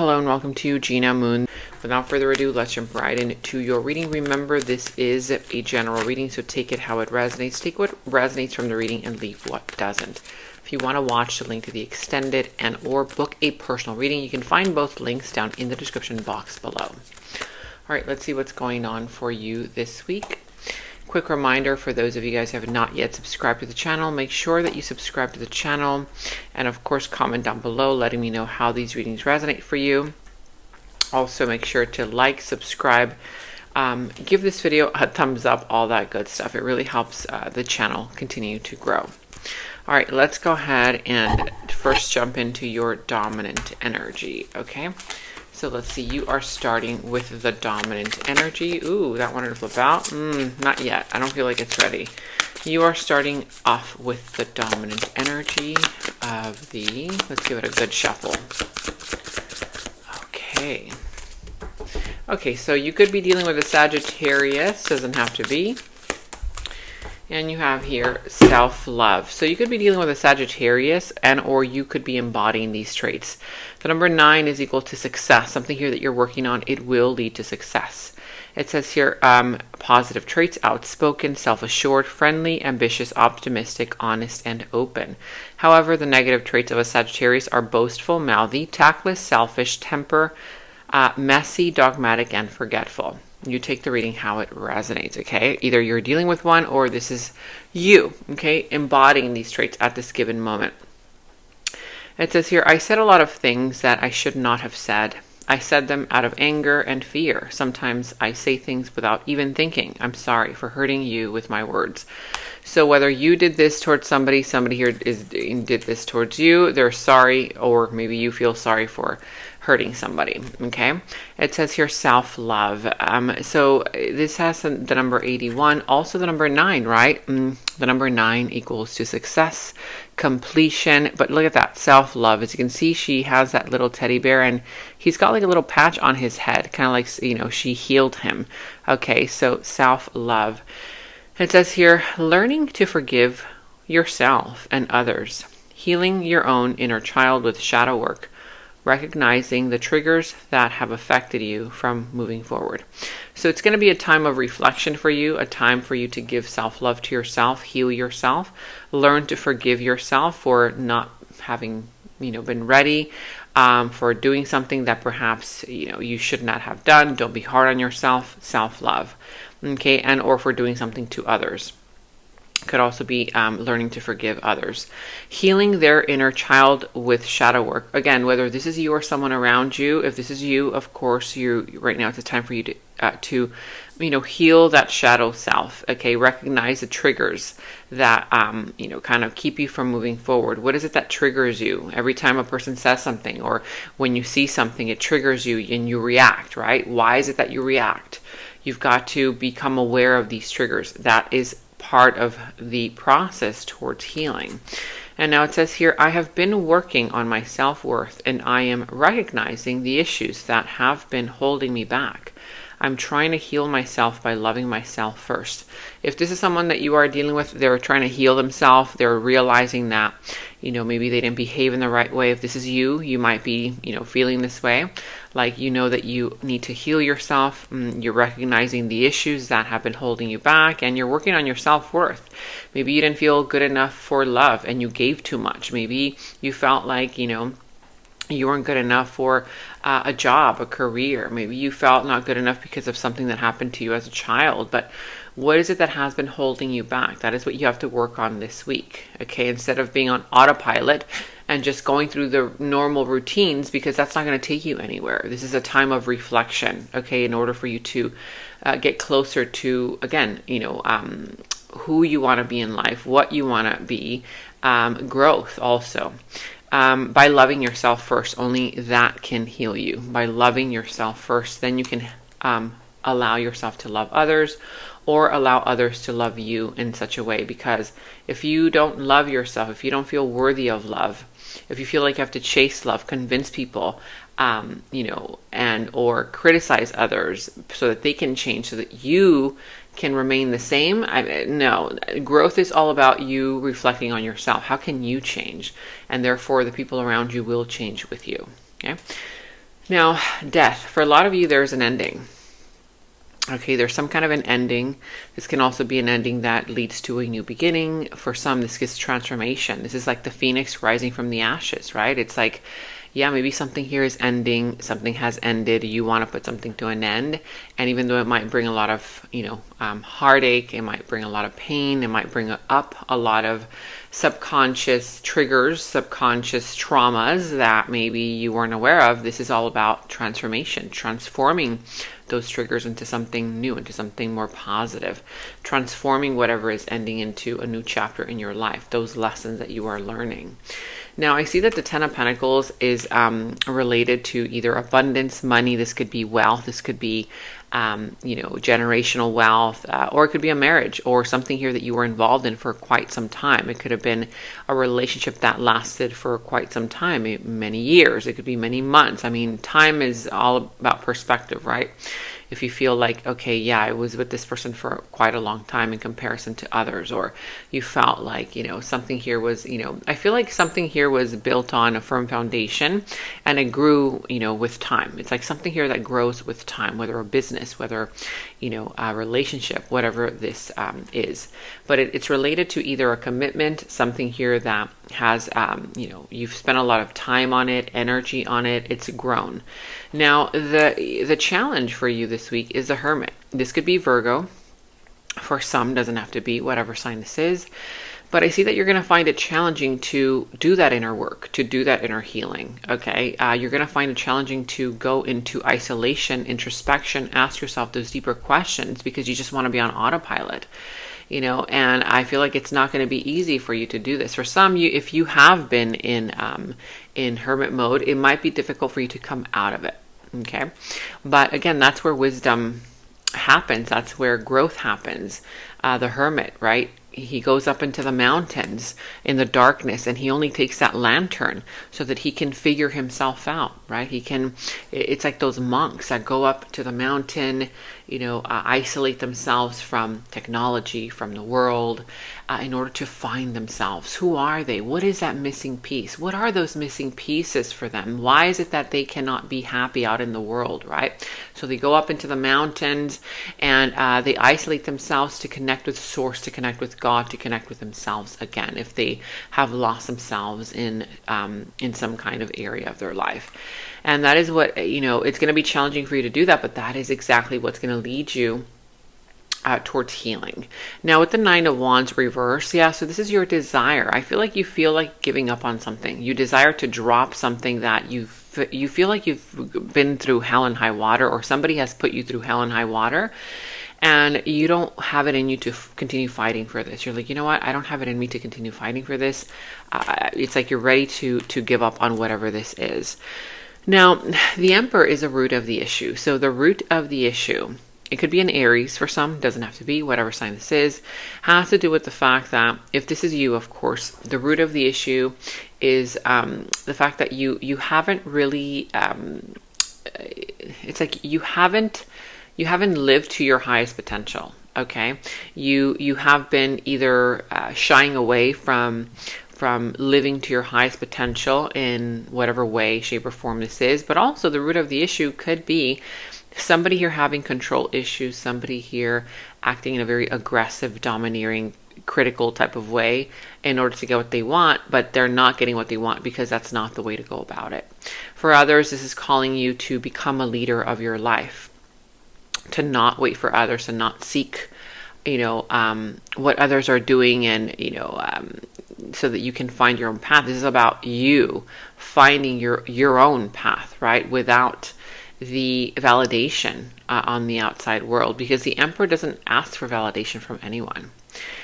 Hello and welcome to Gena Moon. Without further ado, let's jump right into your reading. Remember, this is a general reading, so take it how it resonates. Take what resonates from the reading and leave what doesn't. If you want to watch the link to the extended and or book a personal reading, you can find both links down in the description box below. All right, let's see what's going on for you this week. Quick reminder for those of you guys who have not yet subscribed to the channel, make sure that you subscribe to the channel and of course comment down below letting me know how these readings resonate for you. Also make sure to like, subscribe, give this video a thumbs up, all that good stuff. It really helps the channel continue to grow. All right, let's go ahead and first jump into your dominant energy, okay? So let's see, you are starting with the dominant energy. Ooh, that wanted to flip out. Not yet. I don't feel like it's ready. You are starting off with the dominant energy of the, let's give it a good shuffle. Okay. Okay, so you could be dealing with a Sagittarius, doesn't have to be. And you have here self-love. So you could be dealing with a Sagittarius and or you could be embodying these traits. The number 9 is equal to success. Something here that you're working on, it will lead to success. It says here positive traits: outspoken, self-assured, friendly, ambitious, optimistic, honest, and open. However, the negative traits of a Sagittarius are boastful, mouthy, tactless, selfish, temper, messy, dogmatic, and forgetful. You take the reading how it resonates, okay? Either you're dealing with one or this is you, okay? Embodying these traits at this given moment. It says here, I said a lot of things that I should not have said. I said them out of anger and fear. Sometimes I say things without even thinking. I'm sorry for hurting you with my words. So whether you did this towards somebody here did this towards you, they're sorry, or maybe you feel sorry for hurting somebody, okay? It says here self-love. So this has the number 81, also the number 9, right? The number 9 equals to success, completion. But look at that, self-love. As you can see, she has that little teddy bear and he's got like a little patch on his head, kind of like, you know, she healed him. Okay, so self-love. It says here, learning to forgive yourself and others, healing your own inner child with shadow work, recognizing the triggers that have affected you from moving forward. So it's going to be a time of reflection for you, a time for you to give self-love to yourself, heal yourself, learn to forgive yourself for not having, been ready, for doing something that perhaps, you should not have done. Don't be hard on yourself, self-love, okay, and or for doing something to others. Could also be learning to forgive others. Healing their inner child with shadow work. Again, whether this is you or someone around you, if this is you, of course, right now it's a time for you to heal that shadow self. Okay, recognize the triggers that kind of keep you from moving forward. What is it that triggers you? Every time a person says something or when you see something, it triggers you and you react, right? Why is it that you react? You've got to become aware of these triggers. That is part of the process towards healing. And now it says here, I have been working on my self-worth and I am recognizing the issues that have been holding me back. I'm trying to heal myself by loving myself first. If this is someone that you are dealing with, they're trying to heal themselves, they're realizing that, maybe they didn't behave in the right way. If this is you, you might be, feeling this way. Like, that you need to heal yourself. You're recognizing the issues that have been holding you back and you're working on your self-worth. Maybe you didn't feel good enough for love and you gave too much. Maybe you felt like, you weren't good enough for a job, a career. Maybe you felt not good enough because of something that happened to you as a child. But what is it that has been holding you back? That is what you have to work on this week. Okay, instead of being on autopilot and just going through the normal routines, because that's not going to take you anywhere. This is a time of reflection, okay, in order for you to get closer to, again, who you want to be in life, what you want to be, growth also. By loving yourself first, only that can heal you. By loving yourself first, then you can allow yourself to love others or allow others to love you in such a way. Because if you don't love yourself, if you don't feel worthy of love, if you feel like you have to chase love, convince people, and or criticize others so that they can change, so that you can remain the same. No, growth is all about you reflecting on yourself. How can you change? And therefore the people around you will change with you. Okay. Now, death. For a lot of you, there's an ending. Okay, there's some kind of an ending. This can also be an ending that leads to a new beginning. For some, this gets transformation. This is like the phoenix rising from the ashes, right? It's like, yeah, maybe something here is ending, something has ended, you want to put something to an end. And even though it might bring a lot of, heartache, it might bring a lot of pain, it might bring up a lot of subconscious triggers, subconscious traumas that maybe you weren't aware of. This is all about transformation, transforming those triggers into something new, into something more positive, transforming whatever is ending into a new chapter in your life, those lessons that you are learning. Now, I see that the Ten of Pentacles is related to either abundance, money. This could be wealth. This could be, generational wealth, or it could be a marriage or something here that you were involved in for quite some time. It could have been a relationship that lasted for quite some time, many years. It could be many months. I mean, time is all about perspective, right? If you feel like, okay, yeah, I was with this person for quite a long time in comparison to others, or you felt like, something here was, I feel like something here was built on a firm foundation and it grew, with time. It's like something here that grows with time, whether a business, whether, a relationship, whatever this is. But it's related to either a commitment, something here that has, you've spent a lot of time on it, energy on it, it's grown. Now, the challenge for you this week is the Hermit. This could be Virgo. For some, doesn't have to be, whatever sign this is. But I see that you're going to find it challenging to do that inner work, to do that inner healing, okay? You're going to find it challenging to go into isolation, introspection, ask yourself those deeper questions because you just want to be on autopilot. And I feel like it's not going to be easy for you to do this. For some, if you have been in hermit mode, it might be difficult for you to come out of it, okay? But again, that's where wisdom happens. That's where growth happens. The hermit, right? He goes up into the mountains in the darkness and he only takes that lantern so that he can figure himself out, right? It's like those monks that go up to the mountain, isolate themselves from technology, from the world, in order to find themselves. Who are they? What is that missing piece? What are those missing pieces for them? Why is it that they cannot be happy out in the world, right? So they go up into the mountains and they isolate themselves to connect with Source, to connect with God, to connect with themselves again, if they have lost themselves in some kind of area of their life. And that is what, it's going to be challenging for you to do that, but that is exactly what's going to lead you towards healing. Now with the Nine of Wands reverse, so this is your desire. I feel like giving up on something. You desire to drop something that you feel like you've been through hell and high water, or somebody has put you through hell and high water, and you don't have it in you to continue fighting for this. You're like, you know what? I don't have it in me to continue fighting for this. It's like you're ready to give up on whatever this is. Now, the Emperor is a root of the issue. So the root of the issue, it could be an Aries for some, doesn't have to be, whatever sign this is, has to do with the fact that if this is you, of course, the root of the issue is the fact that you haven't really, it's like you haven't lived to your highest potential. Okay, you have been either shying away from living to your highest potential in whatever way, shape, or form this is, but also the root of the issue could be somebody here having control issues, somebody here acting in a very aggressive, domineering, critical type of way in order to get what they want, but they're not getting what they want because that's not the way to go about it. For others, this is calling you to become a leader of your life, to not wait for others, to not seek, what others are doing, and, so that you can find your own path. This is about you finding your own path, right? Without the validation on the outside world, because the Emperor doesn't ask for validation from anyone.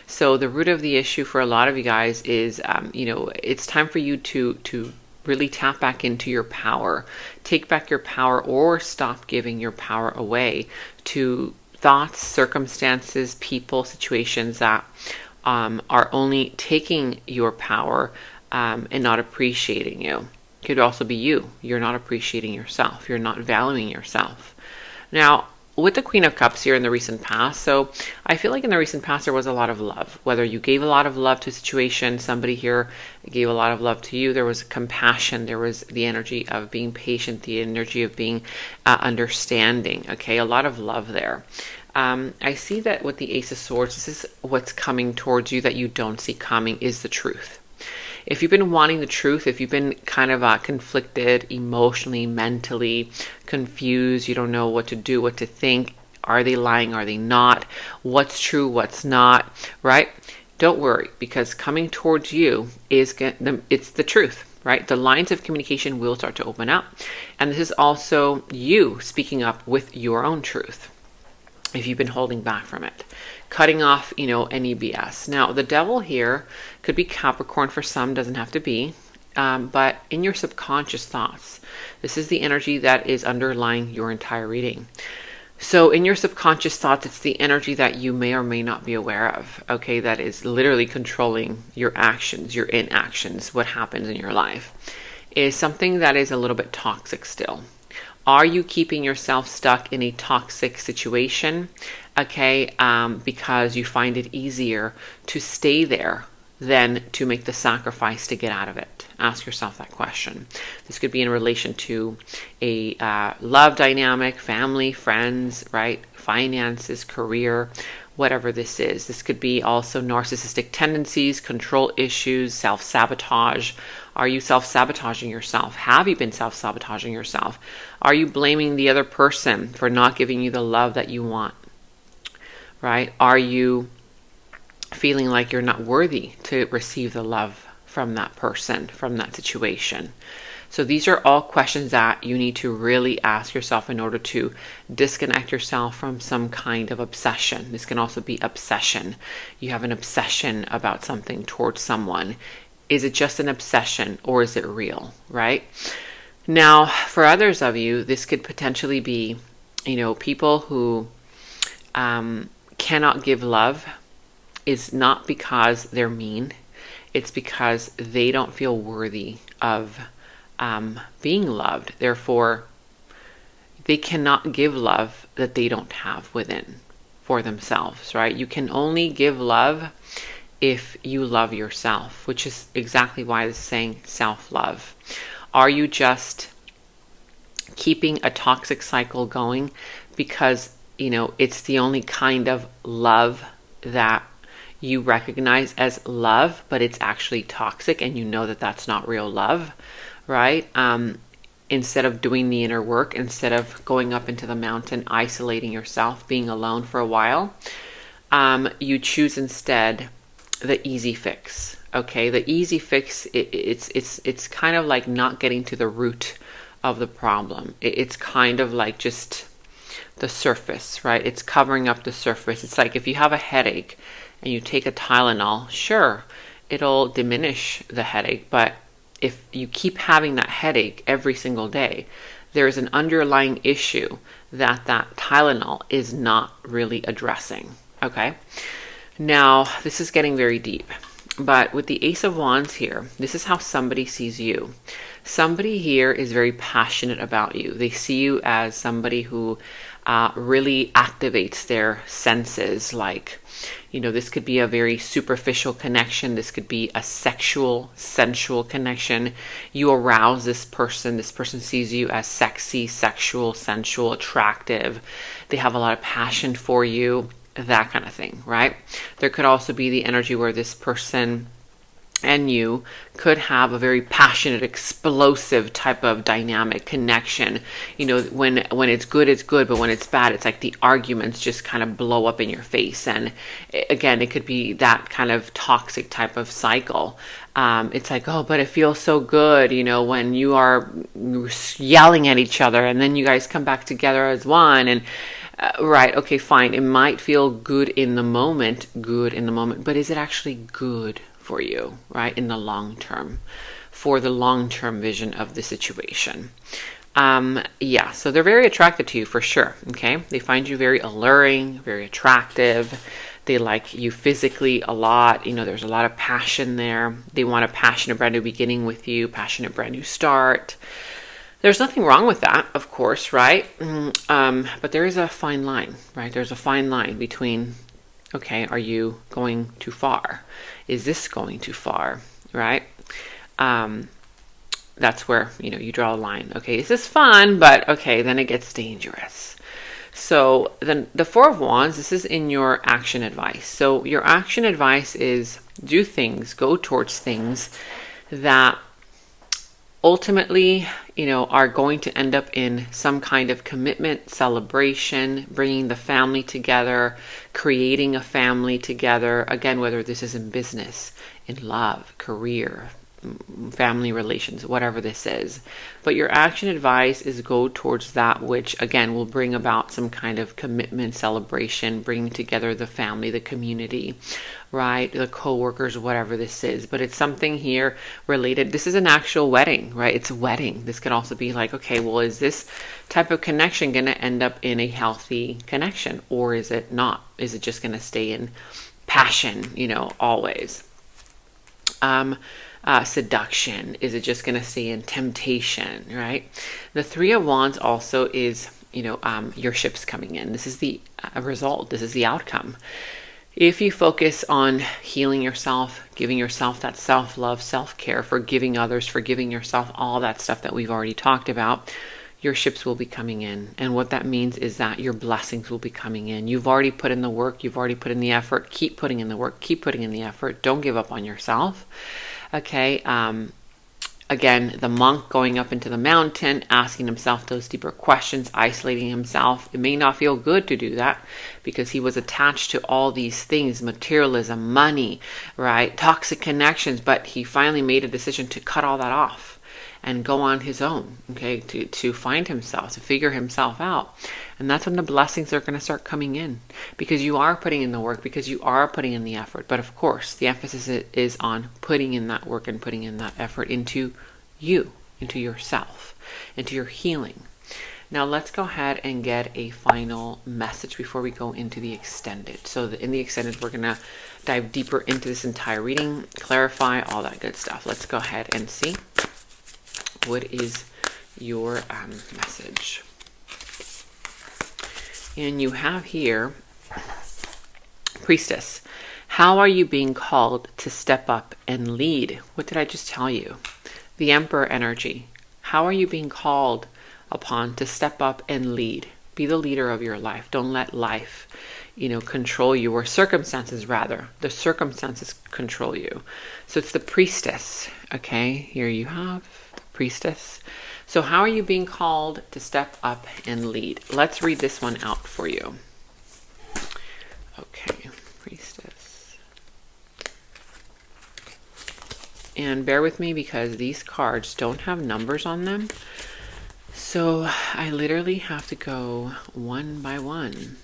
So the root of the issue for a lot of you guys is, it's time for you to really tap back into your power, take back your power, or stop giving your power away to thoughts, circumstances, people, situations that are only taking your power and not appreciating you. It could also be you. You're not appreciating yourself. You're not valuing yourself. Now, with the Queen of Cups here in the recent past. So I feel like in the recent past there was a lot of love. Whether you gave a lot of love to a situation, somebody here gave a lot of love to you, there was compassion, there was the energy of being patient, the energy of being understanding. Okay, a lot of love there. I see that with the Ace of Swords, this is what's coming towards you that you don't see coming, is the truth. If you've been wanting the truth, if you've been kind of conflicted emotionally, mentally, confused, you don't know what to do, what to think, are they lying, are they not, what's true, what's not, right? Don't worry, because coming towards you it's the truth, right? The lines of communication will start to open up. And this is also you speaking up with your own truth, if you've been holding back from it, cutting off, any BS. Now, the devil here could be Capricorn for some, doesn't have to be, but in your subconscious thoughts, this is the energy that is underlying your entire reading. So in your subconscious thoughts, it's the energy that you may or may not be aware of, okay, that is literally controlling your actions, your inactions, what happens in your life, is something that is a little bit toxic still. Are you keeping yourself stuck in a toxic situation, okay, because you find it easier to stay there than to make the sacrifice to get out of it? Ask yourself that question. This could be in relation to a love dynamic, family, friends, right, finances, career, whatever this is. This could be also narcissistic tendencies, control issues, self-sabotage. Are you self-sabotaging yourself? Have you been self-sabotaging yourself? Are you blaming the other person for not giving you the love that you want? Right? Are you feeling like you're not worthy to receive the love from that person, from that situation? So these are all questions that you need to really ask yourself in order to disconnect yourself from some kind of obsession. This can also be obsession. You have an obsession about something towards someone. Is it just an obsession or is it real, right? Now, for others of you, this could potentially be, people who cannot give love. Is not because they're mean. It's because they don't feel worthy of being loved. Therefore, they cannot give love that they don't have within for themselves, right? You can only give love if you love yourself, which is exactly why this is saying self-love. Are you just keeping a toxic cycle going because, it's the only kind of love that you recognize as love, but it's actually toxic and you know that that's not real love, right? Instead of doing the inner work, instead of going up into the mountain, isolating yourself, being alone for a while, you choose instead the easy fix. Okay, the easy fix, it's kind of like not getting to the root of the problem. It's kind of like just the surface, right? It's covering up the surface. It's like if you have a headache and you take a Tylenol, sure, it'll diminish the headache, but if you keep having that headache every single day, there is an underlying issue that Tylenol is not really addressing, okay? Now, this is getting very deep, but with the Ace of Wands here, this is how somebody sees you. Somebody here is very passionate about you. They see you as somebody who really activates their senses, like, this could be a very superficial connection. This could be a sexual, sensual connection. You arouse this person. This person sees you as sexy, sexual, sensual, attractive. They have a lot of passion for you, that kind of thing, right? There could also be the energy where this person and you could have a very passionate, explosive type of dynamic connection. When it's good, but when it's bad, it's like the arguments just kind of blow up in your face. And again, it could be that kind of toxic type of cycle. It's like, oh, but it feels so good, when you are yelling at each other and then you guys come back together as one. And right, okay, fine. It might feel good in the moment, but is it actually good for you, right, in the long term, for the long-term vision of the situation? So they're very attracted to you for sure, okay? They find you very alluring, very attractive. They like you physically a lot. There's a lot of passion there. They want a passionate brand new beginning with you, passionate brand new start. There's nothing wrong with that, of course, right? But there is a fine line, right? There's a fine line between, okay, are you going too far? Is this going too far, right? That's where, you draw a line. Okay, this is fun, but okay, then it gets dangerous. So then the Four of Wands, this is in your action advice. So your action advice is do things, go towards things that ultimately, are going to end up in some kind of commitment, celebration, bringing the family together, creating a family together. Again, whether this is in business, in love, career, family relations, whatever this is. But your action advice is go towards that which, again, will bring about some kind of commitment, celebration, bringing together the family, the community, right? The co-workers, whatever this is. But it's something here related. This is an actual wedding, right? It's a wedding. This could also be like, okay, well, is this type of connection going to end up in a healthy connection? Or is it not? Is it just going to stay in passion, always? Seduction? Is it just going to stay in temptation, right? The Three of Wands also is, your ship's coming in. This is the result. This is the outcome. If you focus on healing yourself, giving yourself that self-love, self-care, forgiving others, forgiving yourself, all that stuff that we've already talked about, your ships will be coming in. And what that means is that your blessings will be coming in. You've already put in the work. You've already put in the effort. Keep putting in the work. Keep putting in the effort. Don't give up on yourself. Okay. Again, the monk going up into the mountain, asking himself those deeper questions, isolating himself. It may not feel good to do that because he was attached to all these things, materialism, money, right? Toxic connections, but he finally made a decision to cut all that off and go on his own, okay, to find himself, to figure himself out. And that's when the blessings are going to start coming in, because you are putting in the work, because you are putting in the effort. But of course, the emphasis is on putting in that work and putting in that effort into you, into yourself, into your healing. Now let's go ahead and get a final message before we go into the extended. So in the extended, we're going to dive deeper into this entire reading, clarify all that good stuff. Let's go ahead and see. What is your message? And you have here, Priestess. How are you being called to step up and lead? What did I just tell you? The Emperor energy. How are you being called upon to step up and lead? Be the leader of your life. Don't let life, control you, or circumstances rather. The circumstances control you. So it's the Priestess. Okay, here you have the Priestess. So how are you being called to step up and lead? Let's read this one out for you. Okay, Priestess. And bear with me because these cards don't have numbers on them. So I literally have to go one by one.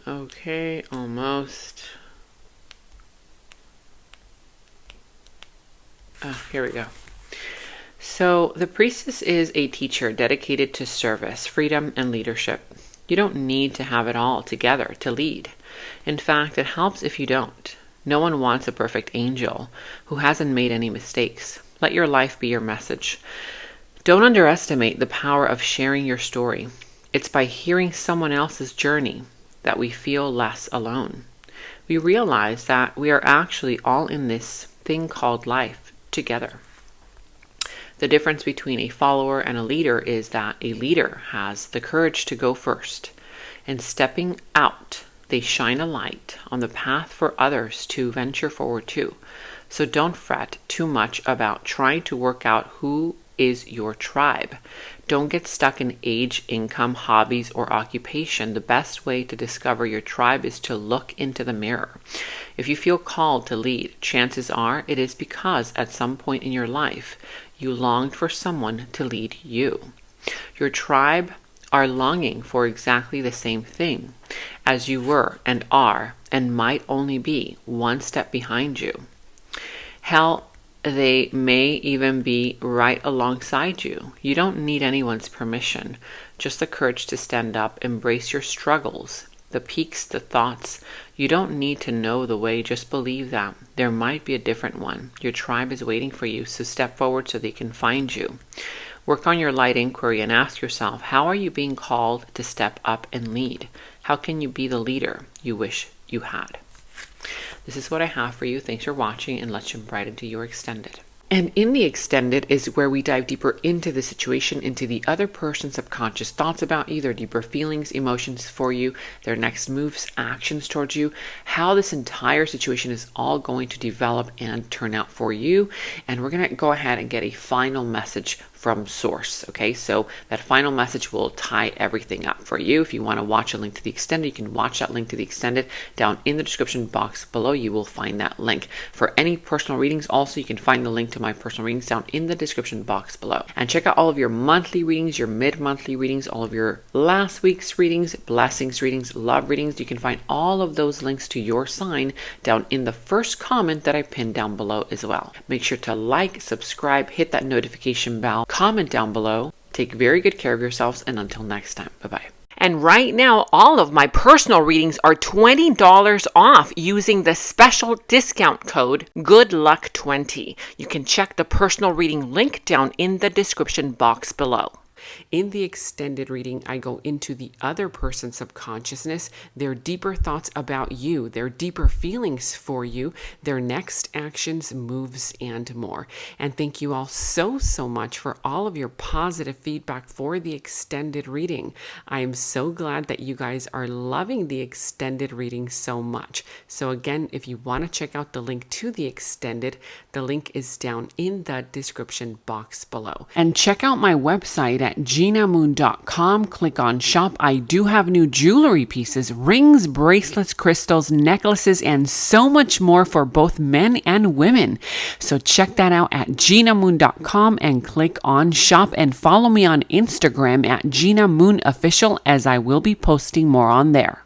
Okay, almost. Here we go. So the Priestess is a teacher dedicated to service, freedom, and leadership. You don't need to have it all together to lead. In fact, it helps if you don't. No one wants a perfect angel who hasn't made any mistakes. Let your life be your message. Don't underestimate the power of sharing your story. It's by hearing someone else's journey that we feel less alone. We realize that we are actually all in this thing called life together. The difference between a follower and a leader is that a leader has the courage to go first, and stepping out, they shine a light on the path for others to venture forward to. So don't fret too much about trying to work out who is your tribe. Don't get stuck in age, income, hobbies, or occupation. The best way to discover your tribe is to look into the mirror. If you feel called to lead, chances are it is because at some point in your life, you longed for someone to lead you. Your tribe are longing for exactly the same thing as you were and are and might only be one step behind you. Hell, They may even be right alongside you. You don't need anyone's permission, just the courage to stand up, embrace your struggles, the peaks, the thoughts. You don't need to know the way, just believe that. There might be a different one. Your tribe is waiting for you, so step forward so they can find you. Work on your light inquiry and ask yourself, how are you being called to step up and lead? How can you be the leader you wish you had? This is what I have for you. Thanks for watching, and let's jump right into your extended. And in the extended is where we dive deeper into the situation, into the other person's subconscious thoughts about you, their deeper feelings, emotions for you, their next moves, actions towards you, how this entire situation is all going to develop and turn out for you. And we're going to go ahead and get a final message from source. Okay, so that final message will tie everything up for you. If you want to watch a link to the extended, you can watch that link to the extended down in the description box below. You will find that link. For any personal readings, also you can find the link to my personal readings down in the description box below. And check out all of your monthly readings, your mid-monthly readings, all of your last week's readings, blessings readings, love readings. You can find all of those links to your sign down in the first comment that I pinned down below as well. Make sure to like, subscribe, hit that notification bell, comment down below. Take very good care of yourselves, and until next time, bye-bye. And right now, all of my personal readings are $20 off using the special discount code GOODLUCK20. You can check the personal reading link down in the description box below. In the extended reading, I go into the other person's subconsciousness, their deeper thoughts about you, their deeper feelings for you, their next actions, moves, and more. And thank you all so much for all of your positive feedback for the extended reading. I am so glad that you guys are loving the extended reading so much. So again, if you want to check out the link to the extended, the link is down in the description box below. And check out my website at genamoon.com. Click on shop. I do have new jewelry pieces, rings, bracelets, crystals, necklaces, and so much more for both men and women. So check that out at genamoon.com and click on shop, and follow me on Instagram at Gena Moon Official, as I will be posting more on there.